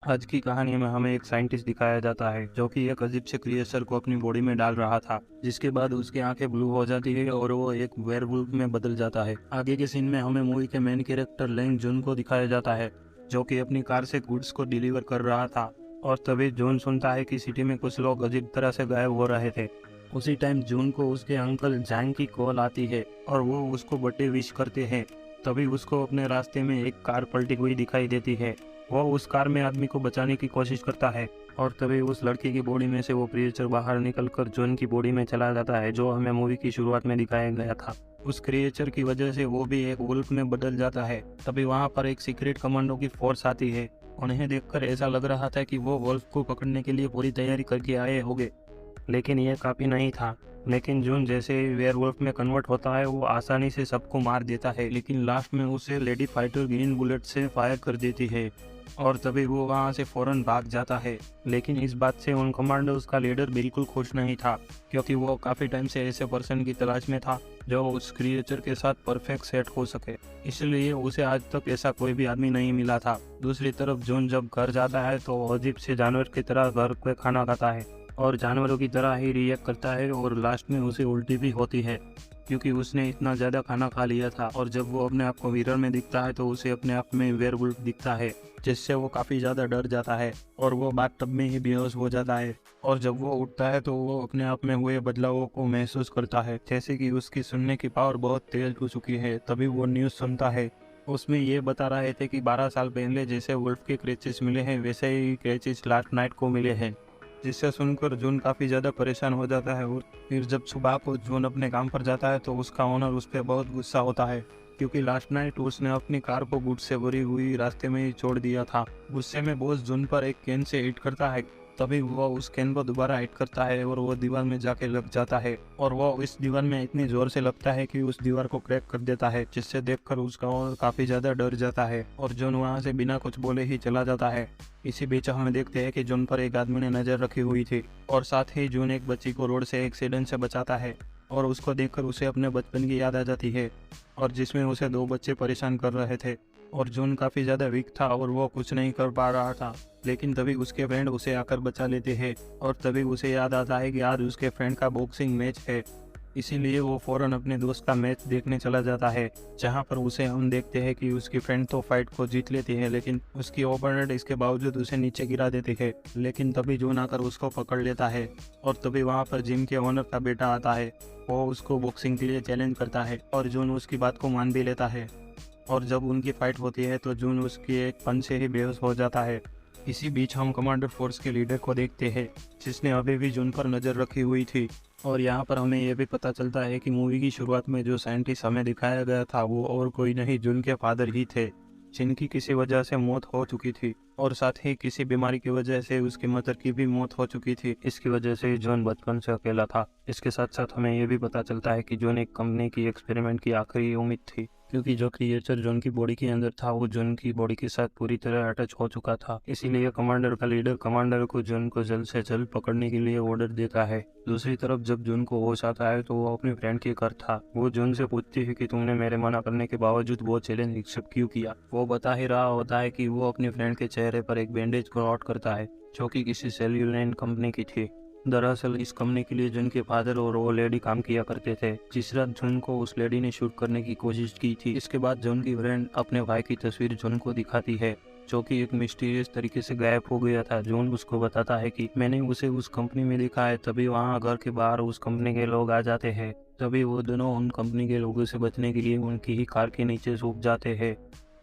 आज की कहानी में हमें एक साइंटिस्ट दिखाया जाता है जो कि एक अजीब से क्रिएचर को अपनी बॉडी में डाल रहा था, जिसके बाद उसकी आंखें ब्लू हो जाती है और वो एक वेयरवुल्फ में बदल जाता है। आगे के सीन में हमें मूवी के मेन कैरेक्टर लेंग जून को दिखाया जाता है, जो कि अपनी कार से गुड्स को डिलीवर कर रहा था। और तभी जून सुनता है कि सिटी में कुछ लोग अजीब तरह से गायब हो रहे थे। उसी टाइम जून को उसके अंकल जैंग की कॉल आती है और वो उसको बर्थडे विश करते हैं। तभी उसको अपने रास्ते में एक कार पलटी हुई दिखाई देती है। वो उस कार में आदमी को बचाने की कोशिश करता है और तभी उस लड़की की बॉडी में से वो क्रिएचर बाहर निकलकर जॉन की बॉडी में चला जाता है, जो हमें मूवी की शुरुआत में दिखाया गया था। उस क्रिएचर की वजह से वो भी एक वुल्फ में बदल जाता है। तभी वहां पर एक सीक्रेट कमांडो की फोर्स आती है। उन्हें देखकर ऐसा लग रहा था कि वो वुल्फ को पकड़ने के लिए पूरी तैयारी करके आए होंगे, लेकिन यह काफ़ी नहीं था। लेकिन जून जैसे ही वेयरवुल्फ में कन्वर्ट होता है, वो आसानी से सबको मार देता है, लेकिन लास्ट में उसे लेडी फाइटर ग्रीन बुलेट से फायर कर देती है और तभी वो वहाँ से फौरन भाग जाता है। लेकिन इस बात से उन कमांडोज का लीडर बिल्कुल खुश नहीं था, क्योंकि वो काफ़ी टाइम से ऐसे पर्सन की तलाश में था जो उस क्रिएचर के साथ परफेक्ट सेट हो सके। इसलिए उसे आज तक ऐसा कोई भी आदमी नहीं मिला था। दूसरी तरफ जून जब घर जाता है तो अजीब से जानवर की तरह घर पे खाना खाता है और जानवरों की तरह ही रिएक्ट करता है और लास्ट में उसे उल्टी भी होती है, क्योंकि उसने इतना ज़्यादा खाना खा लिया था। और जब वो अपने आप को मिरर में दिखता है तो उसे अपने आप में वेयरवुल्फ दिखता है, जिससे वो काफ़ी ज़्यादा डर जाता है और वो बाथटब में ही बेहोश हो जाता है। और जब वो उठता है तो वो अपने आप में हुए बदलावों को महसूस करता है, जैसे कि उसकी सुनने की पावर बहुत तेज हो चुकी है। तभी वो न्यूज़ सुनता है। उसमें ये बता रहे थे कि 12 साल पहले जैसे वुल्फ के क्रैचेस मिले हैं, वैसे ही क्रैचेस लास्ट नाइट को मिले हैं। जिससे सुनकर जून काफ़ी ज़्यादा परेशान हो जाता है। और फिर जब सुबह को जून अपने काम पर जाता है तो उसका ओनर उस पर बहुत गुस्सा होता है, क्योंकि लास्ट नाइट उसने अपनी कार को गुड्स से भरी हुई रास्ते में ही छोड़ दिया था। गुस्से में बॉस जून पर एक कैन से हिट करता है। तभी वो उस कैन को दोबारा हिट करता है और वो दीवार में जाके लग जाता है और वो इस दीवार में इतनी जोर से लगता है कि उस दीवार को क्रैक कर देता है, जिससे देखकर उसका ओनर काफ़ी ज़्यादा डर जाता है और जून वहाँ से बिना कुछ बोले ही चला जाता है। इसी बीच हमें देखते हैं कि जून पर एक आदमी ने नज़र रखी हुई थी और साथ ही जून एक बच्ची को रोड से एक्सीडेंट से बचाता है और उसको देखकर उसे अपने बचपन की याद आ जाती है, और जिसमें उसे दो बच्चे परेशान कर रहे थे और जून काफ़ी ज़्यादा वीक था और वो कुछ नहीं कर पा रहा था। लेकिन तभी उसके फ्रेंड उसे आकर बचा लेते हैं और तभी उसे याद आता है कि आज उसके फ्रेंड का बॉक्सिंग मैच है। इसीलिए वो फौरन अपने दोस्त का मैच देखने चला जाता है, जहां पर उसे हम देखते हैं कि उसकी फ्रेंड तो फाइट को जीत लेती है, लेकिन उसकी ओपोनेंट इसके बावजूद उसे नीचे गिरा देती है। लेकिन तभी जून आकर उसको पकड़ लेता है और तभी वहां पर जिम के ओनर का बेटा आता है। वो उसको बॉक्सिंग के लिए चैलेंज करता है और जून उसकी बात को मान भी लेता है। और जब उनकी फाइट होती है तो जून उसकी एक पंच से ही बेहोश हो जाता है। इसी बीच हम कमांडर फोर्स के लीडर को देखते हैं, जिसने अभी भी जून पर नज़र रखी हुई थी। और यहाँ पर हमें यह भी पता चलता है कि मूवी की शुरुआत में जो साइंटिस्ट हमें दिखाया गया था वो और कोई नहीं, जून के फादर ही थे, जिनकी किसी वजह से मौत हो चुकी थी और साथ ही किसी बीमारी की वजह से उसकी मदर की भी मौत हो चुकी थी। इसकी वजह से जॉन बचपन से अकेला था। इसके साथ साथ हमें यह भी पता चलता है कि जॉन एक कंपनी की एक्सपेरिमेंट की आखिरी उम्मीद थी, क्योंकि जो क्रिएचर जॉन की बॉडी के अंदर था वो जॉन की बॉडी के साथ पूरी तरह अटैच हो चुका था। इसीलिए कमांडर का लीडर कमांडर को जॉन को जल्द से जल्द पकड़ने के लिए ऑर्डर देता है। दूसरी तरफ जब जॉन को होश आता है तो वो अपने फ्रेंड के घर था। वो जॉन से पूछती है कि तुमने मेरे मना करने के बावजूद वो चैलेंज एक्सेप्ट क्यों किया। वो बता ही रहा होता है कि वो अपने फ्रेंड के चेहरे पर एक बैंडेज को नोट करता है, जो कि किसी सेल्यूलाइन कंपनी की थी। दरअसल इस कंपनी के लिए जून के फादर और वो लेडी काम किया करते थे, जिस रात जून को उस लेडी ने शूट करने की कोशिश की थी। इसके बाद जून की फ्रेंड अपने भाई की तस्वीर जून को दिखाती है, जो कि एक मिस्टीरियस तरीके से गायब हो गया था। जून उसको बताता है कि मैंने उसे उस कंपनी में देखा है। तभी वहाँ घर के बाहर उस कंपनी के लोग आ जाते हैं। तभी वो दोनों उन कंपनी के लोगों से बचने के लिए उनकी ही कार के नीचे छुप जाते हैं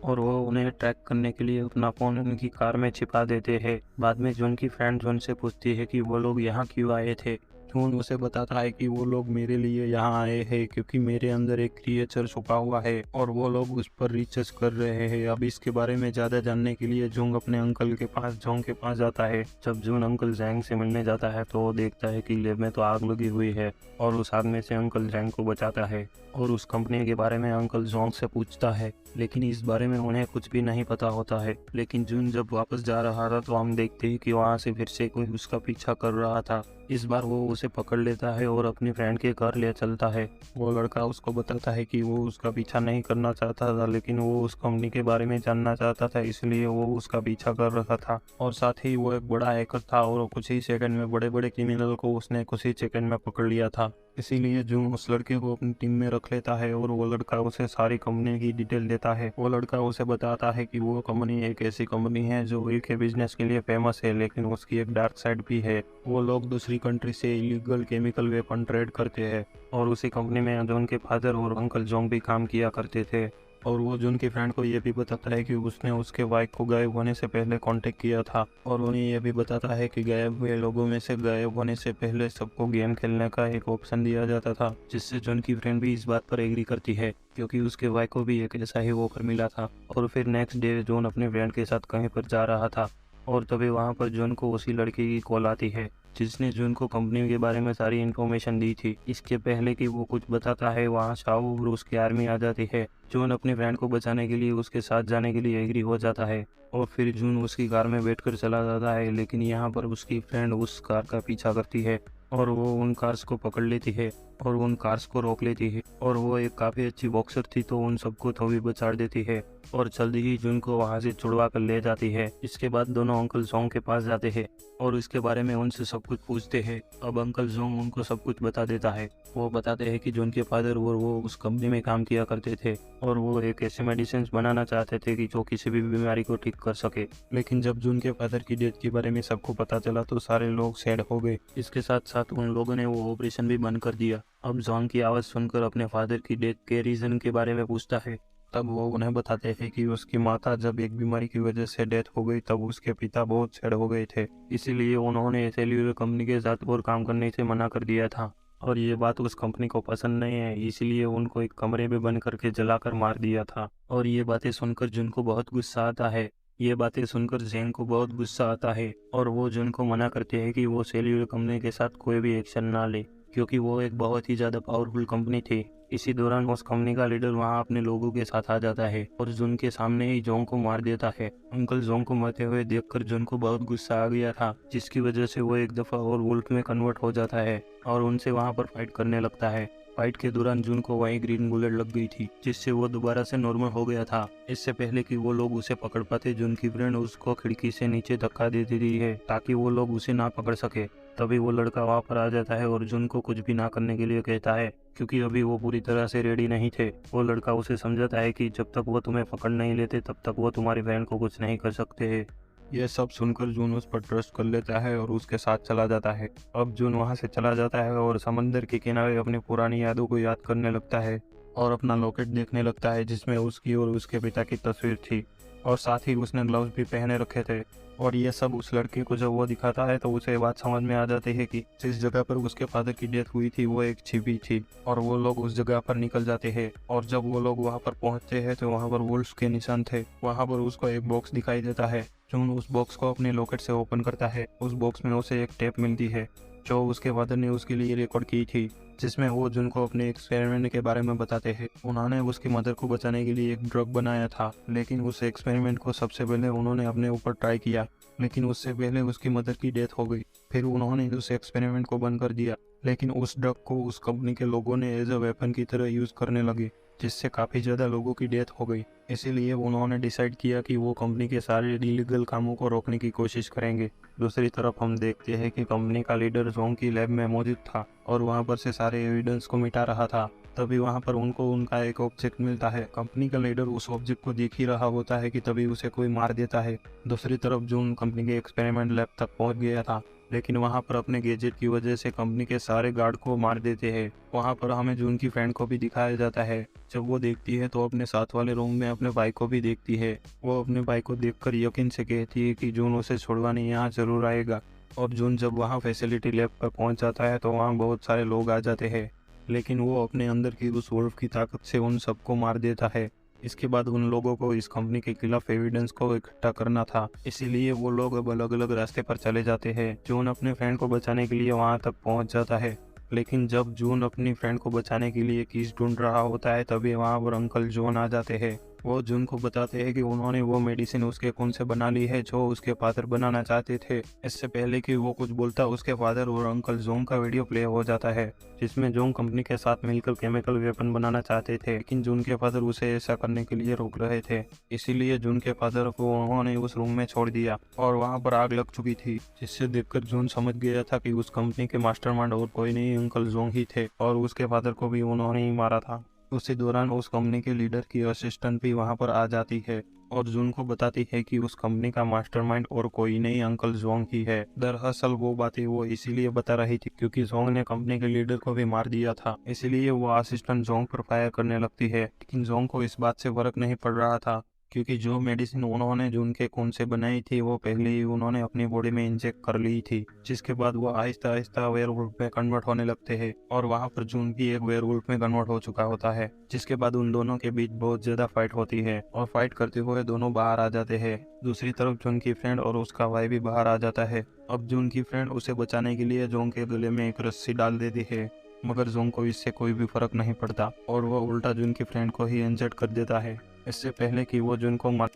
और वो उन्हें ट्रैक करने के लिए अपना फ़ोन उनकी कार में छिपा देते हैं। बाद में जॉन की फ्रेंड जॉन से पूछती है कि वो लोग यहाँ क्यों आए थे। जॉन उसे बताता है कि वो लोग मेरे लिए यहाँ आए हैं क्योंकि मेरे अंदर एक क्रिएचर छुपा हुआ है और वो लोग उस पर रिसर्च कर रहे हैं। अब इसके बारे में ज़्यादा जानने के लिए जून अपने अंकल के पास जॉन के पास जाता है। जब जून अंकल जैंग से मिलने जाता है तो वो देखता है कि लैब में तो आग लगी हुई है और उस आग में से अंकल जैंग को बचाता है और उस कंपनी के बारे में अंकल जॉन से पूछता है, लेकिन इस बारे में उन्हें कुछ भी नहीं पता होता है। लेकिन जून जब वापस जा रहा था तो हम देखते हैं कि वहाँ से फिर से कोई उसका पीछा कर रहा था। इस बार वो उसे पकड़ लेता है और अपनी फ्रेंड के घर ले चलता है। वो लड़का उसको बताता है कि वो उसका पीछा नहीं करना चाहता था, लेकिन वो उस कंपनी के बारे में जानना चाहता था, इसलिए वो उसका पीछा कर रहा था। और साथ ही वो एक बड़ा हैकर था और कुछ ही सेकंड में बड़े बड़े क्रिमिनल को उसने कुछ ही सेकंड में पकड़ लिया था। इसीलिए जून उस लड़के को अपनी टीम में रख लेता है और वो लड़का उसे सारी कंपनी की डिटेल देता है। वो लड़का उसे बताता है कि वो कंपनी एक ऐसी कंपनी है जो ऑयल के बिजनेस के लिए फेमस है, लेकिन उसकी एक डार्क साइड भी है। वो लोग दूसरी कंट्री से इलीगल केमिकल वेपन ट्रेड करते हैं और उसी कंपनी में जॉन के फादर और अंकल जोंग भी काम किया करते थे। और वो जॉन की फ्रेंड को ये भी बताता है कि उसने उसके वाइफ को गायब होने से पहले कांटेक्ट किया था, और उन्हें यह भी बताता है कि गायब हुए लोगों में से गायब होने से पहले सबको गेम खेलने का एक ऑप्शन दिया जाता था, जिससे जॉन की फ्रेंड भी इस बात पर एग्री करती है क्योंकि उसके वाइफ को भी एक ऐसा ही ऑफर मिला था। और फिर नेक्स्ट डे जॉन अपने फ्रेंड के साथ कहीं पर जा रहा था और तभी वहाँ पर जॉन को उसी लड़की की कॉल आती है जिसने जॉन को कंपनी के बारे में सारी इन्फॉर्मेशन दी थी। इसके पहले कि वो कुछ बताता है, वहाँ शाओ और उसकी आर्मी आ जाती है। जॉन अपने फ्रेंड को बचाने के लिए उसके साथ जाने के लिए एग्री हो जाता है और फिर जून उसकी कार में बैठकर चला जाता है, लेकिन यहाँ पर उसकी फ्रेंड उस कार का पीछा करती है और वो उन कार्स को पकड़ लेती है और उन कार्स को रोक लेती है। और वो एक काफ़ी अच्छी बॉक्सर थी तो उन सबको थोड़ी बचाड़ देती है और जल्दी ही जून को वहाँ से छुड़वा कर ले जाती है। इसके बाद दोनों अंकल जोंग के पास जाते हैं और इसके बारे में उनसे सब कुछ पूछते हैं। अब अंकल जोंग उनको सब कुछ बता देता है। वो बताते हैं कि जून के फादर और वो उस कंपनी में काम किया करते थे और वो एक ऐसे मेडिसिन बनाना चाहते थे कि जो किसी भी बीमारी को ठीक कर सके। लेकिन जब जून के फादर की डेथ के बारे में सबको पता चला तो सारे लोग सैड हो गए। इसके साथ साथ उन लोगों ने वो ऑपरेशन भी बंद कर दिया। अब जॉन की आवाज़ सुनकर अपने फादर की डेथ के रीज़न के बारे में पूछता है। तब वो उन्हें बताते हैं कि उसकी माता जब एक बीमारी की वजह से डेथ हो गई तब उसके पिता बहुत सैड हो गए थे, इसीलिए उन्होंने सेल्यूलर कंपनी के साथ और काम करने से मना कर दिया था। और ये बात उस कंपनी को पसंद नहीं है, इसलिए उनको एक कमरे में बंद करके जलाकर मार दिया था। और ये बातें सुनकर जुन को बहुत गुस्सा आता है। ये बातें सुनकर जैन को बहुत गुस्सा आता है और वो जुन को मना करते हैं कि वो सेल्यूलर कंपनी के साथ कोई भी एक्शन ना ले, क्योंकि वो एक बहुत ही ज़्यादा पावरफुल कंपनी थी। इसी दौरान उस कंपनी का लीडर वहां अपने लोगों के साथ आ जाता है और जुन के सामने ही जोंग को मार देता है। अंकल जोंग को मरते हुए देखकर जुन को बहुत गुस्सा आ गया था, जिसकी वजह से वो एक दफा और वुल्फ में कन्वर्ट हो जाता है और उनसे वहां पर फाइट करने लगता है। फाइट के दौरान जुन को वहीं ग्रीन बुलेट लग गई थी, जिससे वो दोबारा से नॉर्मल हो गया था। इससे पहले कि वो लोग उसे पकड़ पाते, जुन की फ्रेंड उसको खिड़की से नीचे धक्का दे देती है ताकि वो लोग उसे ना पकड़ सके। तभी वो लड़का वहाँ पर आ जाता है और जुन को कुछ भी ना करने के लिए कहता है, क्योंकि अभी वो पूरी तरह से रेडी नहीं थे। वो लड़का उसे समझाता है कि जब तक वो तुम्हें पकड़ नहीं लेते तब तक वो तुम्हारी बहन को कुछ नहीं कर सकते। यह सब सुनकर जून उस पर ट्रस्ट कर लेता है और उसके साथ चला जाता है। अब जून वहाँ से चला जाता है और समंदर के किनारे अपनी पुरानी यादों को याद करने लगता है और अपना लॉकेट देखने लगता है जिसमें उसकी और उसके पिता की तस्वीर थी और साथ ही उसने ग्लव्स भी पहने रखे थे। और ये सब उस लड़के को जब वो दिखाता है तो उसे बात समझ में आ जाती है कि जिस जगह पर उसके फादर की डेथ हुई थी वो एक छिपी थी और वो लोग उस जगह पर निकल जाते हैं। और जब वो लोग वहाँ पर पहुँचते हैं तो वहाँ पर वुल्फ के निशान थे। वहाँ पर उसको एक बॉक्स दिखाई देता है। जून उस बॉक्स को अपने लॉकेट से ओपन करता है। उस बॉक्स में उसे एक टेप मिलती है जो उसके फादर ने उसके लिए रिकॉर्ड की थी, जिसमें वो जुन को अपने एक्सपेरिमेंट के बारे में बताते हैं। उन्होंने उसकी मदर को बचाने के लिए एक ड्रग बनाया था, लेकिन उस एक्सपेरिमेंट को सबसे पहले उन्होंने अपने ऊपर ट्राई किया, लेकिन उससे पहले उसकी मदर की डेथ हो गई। फिर उन्होंने उस एक्सपेरिमेंट को बंद कर दिया, लेकिन उस ड्रग को उस कंपनी के लोगों ने एज अ वेपन की तरह यूज करने लगे, जिससे काफ़ी ज़्यादा लोगों की डेथ हो गई। इसीलिए उन्होंने डिसाइड किया कि वो कंपनी के सारे इलीगल कामों को रोकने की कोशिश करेंगे। दूसरी तरफ हम देखते हैं कि कंपनी का लीडर जोंग की लैब में मौजूद था और वहाँ पर से सारे एविडेंस को मिटा रहा था। तभी वहाँ पर उनको उनका एक ऑब्जेक्ट मिलता है। कंपनी का लीडर उस ऑब्जेक्ट को देख ही रहा होता है कि तभी उसे कोई मार देता है। दूसरी तरफ जून कंपनी के एक्सपेरिमेंट लैब तक पहुँच गया था, लेकिन वहाँ पर अपने गैजेट की वजह से कंपनी के सारे गार्ड को मार देते हैं। वहाँ पर हमें जून की फ्रेंड को भी दिखाया जाता है। जब वो देखती है तो अपने साथ वाले रूम में अपने भाई को भी देखती है। वो अपने भाई को देखकर यकीन से कहती है कि जून उसे छुड़वाने यहाँ जरूर आएगा। और जून जब वहाँ फैसिलिटी लैब पर पहुँच जाता है तो वहाँ बहुत सारे लोग आ जाते हैं, लेकिन वो अपने अंदर की उस वुल्फ की ताकत से उन सबको मार देता है। इसके बाद उन लोगों को इस कंपनी के खिलाफ एविडेंस को इकट्ठा करना था, इसीलिए वो लोग अब अलग अलग रास्ते पर चले जाते हैं। जून अपने फ्रेंड को बचाने के लिए वहां तक पहुंच जाता है, लेकिन जब जून अपनी फ्रेंड को बचाने के लिए कीज ढूंढ रहा होता है तभी वहां पर अंकल जॉन आ जाते हैं वो जून को बताते हैं कि उन्होंने वो मेडिसिन उसके खून से बना ली है जो उसके फादर बनाना चाहते थे। इससे पहले कि वो कुछ बोलता, उसके फादर और अंकल जोंग का वीडियो प्ले हो जाता है, जिसमें जोंग कंपनी के साथ मिलकर केमिकल वेपन बनाना चाहते थे, लेकिन जून के फादर उसे ऐसा करने के लिए रोक रहे थे। इसीलिए जून के फादर को उन्होंने उस रूम में छोड़ दिया और वहाँ पर आग लग चुकी थी, जिससे देखकर जून समझ गया था कि उस कंपनी के मास्टरमाइंड और कोई नहीं, अंकल जोंग ही थे और उसके फादर को भी उन्होंने ही मारा था। उसी दौरान उस कंपनी के लीडर की असिस्टेंट भी वहां पर आ जाती है और जून को बताती है कि उस कंपनी का मास्टरमाइंड और कोई नहीं, अंकल जोंग ही है। दरअसल वो बातें वो इसीलिए बता रही थी क्योंकि जोंग ने कंपनी के लीडर को भी मार दिया था, इसीलिए वो असिस्टेंट जोंग पर फायर करने लगती है। लेकिन जोंग को इस बात से फर्क नहीं पड़ रहा था क्योंकि जो मेडिसिन उन्होंने जून के खून से बनाई थी वो पहले ही उन्होंने अपनी बॉडी में इंजेक्ट कर ली थी, जिसके बाद वो आहिस्ता आहिस्ता वेयरवुल्फ में कन्वर्ट होने लगते हैं और वहाँ पर जून भी एक वेयरवुल्फ में कन्वर्ट हो चुका होता है। जिसके बाद उन दोनों के बीच बहुत ज्यादा फाइट होती है और फाइट करते हुए दोनों बाहर आ जाते हैं। दूसरी तरफ जून की फ्रेंड और उसका भाई भी बाहर आ जाता है। अब जून की फ्रेंड उसे बचाने के लिए जोंग के गले में एक रस्सी डाल देती है, मगर जोंग को इससे कोई भी फर्क नहीं पड़ता और वो उल्टा जून की फ्रेंड को ही इंजर्ड कर देता है, इससे पहले कि वो जून को मार